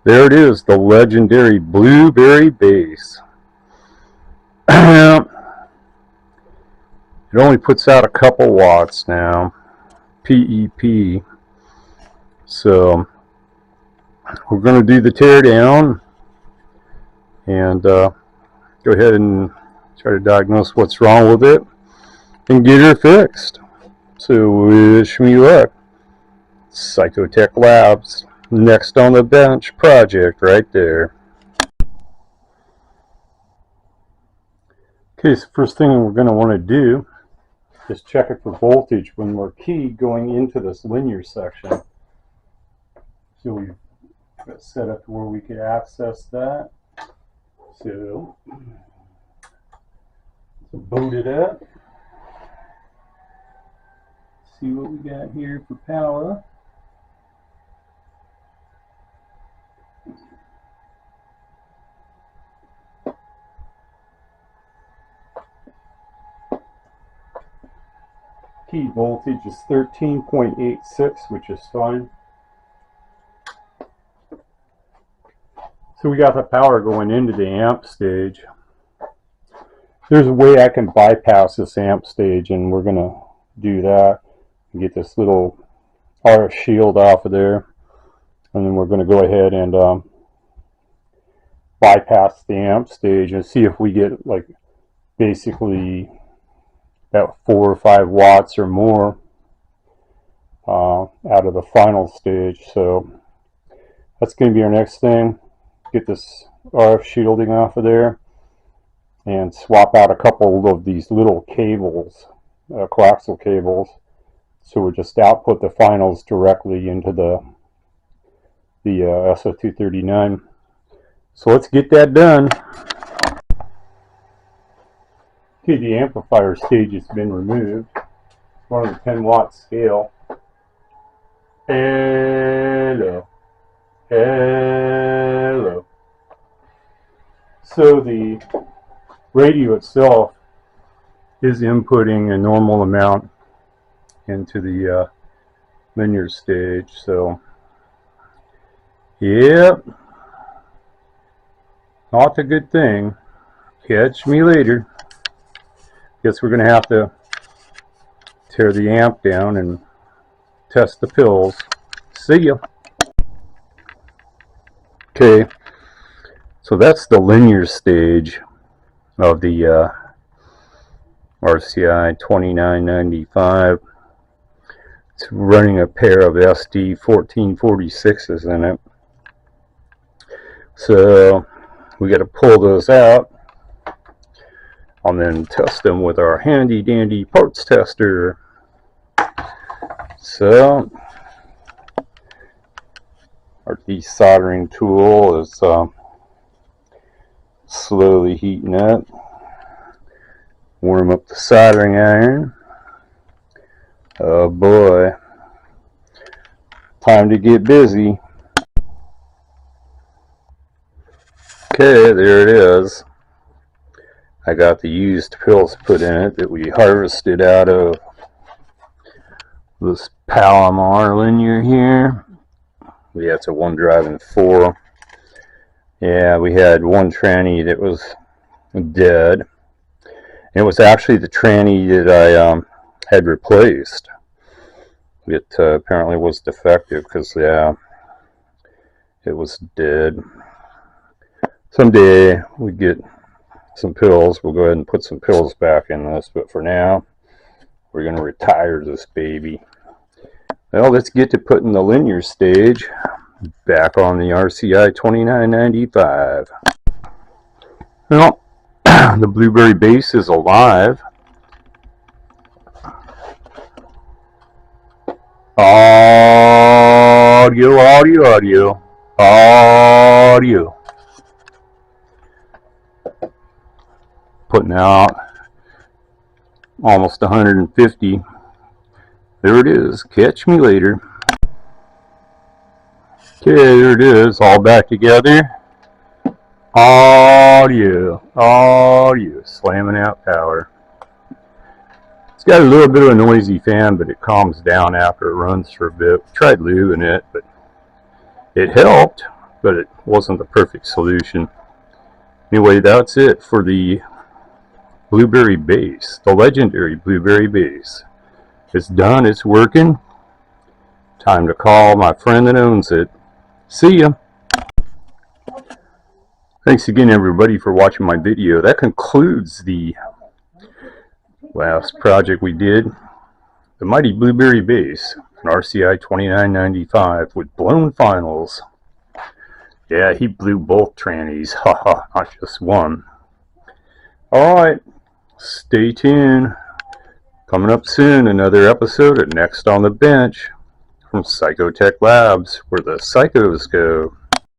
There it is, the legendary blueberry bass. It only puts out a couple watts now, PEP. So we're going to do the tear down and go ahead and try to diagnose what's wrong with it and get her fixed. So wish me luck. Psychotech Labs, next on the bench project right there. Okay, so first thing we're going to want to do is check it for voltage when we're keyed going into this linear section. So we've got set up to where we could access that. So boot it up. See what we got here for power. Key voltage is 13.86, which is fine. So we got the power going into the amp stage. There's a way I can bypass this amp stage, and we're going to do that and get this little RF shield off of there. And then we're going to go ahead and bypass the amp stage and see if we get like basically about 4 or 5 watts or more out of the final stage. So that's going to be our next thing. Get this RF shielding off of there and swap out a couple of these little cables, coaxial cables, so we just output the finals directly into the SO239. So let's get that done. Okay, the amplifier stage has been removed. It's one of the 10-watt scale. Hello. Hello. So the radio itself is inputting a normal amount into the linear stage. So, yep, not a good thing. Catch me later. Guess we're going to have to tear the amp down and test the pills. See ya. Okay, so that's the linear stage of the RCI2995. It's running a pair of SD1446s in it. So we got to pull those out and then test them with our handy dandy parts tester. So our desoldering tool is slowly heating up. Warm up the soldering iron. Oh boy, time to get busy. Okay, there it is. I got the used pills put in it that we harvested out of this Palomar linear here. Yeah, it's a 1-drive-and-4. Yeah, we had one tranny that was dead. It was actually the tranny that I had replaced. It apparently was defective because, yeah, it was dead. Someday we get some pills. We'll go ahead and put some pills back in this, but for now, we're going to retire this baby. Well, let's get to putting the linear stage back on the RCI2995. Well, the blueberry bass is alive. Audio, audio, audio, audio. Putting out almost 150. There it is. Catch me later. Okay, there it is. All back together. Audio, audio. Slamming out power. It's got a little bit of a noisy fan, but it calms down after it runs for a bit. Tried lubing it, but it helped. but it wasn't the perfect solution. Anyway, that's it for the blueberry bass, the legendary blueberry bass. It's done, it's working. Time to call my friend that owns it. See ya. Thanks again, everybody, for watching my video. That concludes the last project we did, the mighty blueberry bass, an RCI2995 with blown finals. Yeah, he blew both trannies, haha, not just one. Alright, stay tuned. Coming up soon, another episode of Next on the Bench from Psychotech Labs, where the psychos go.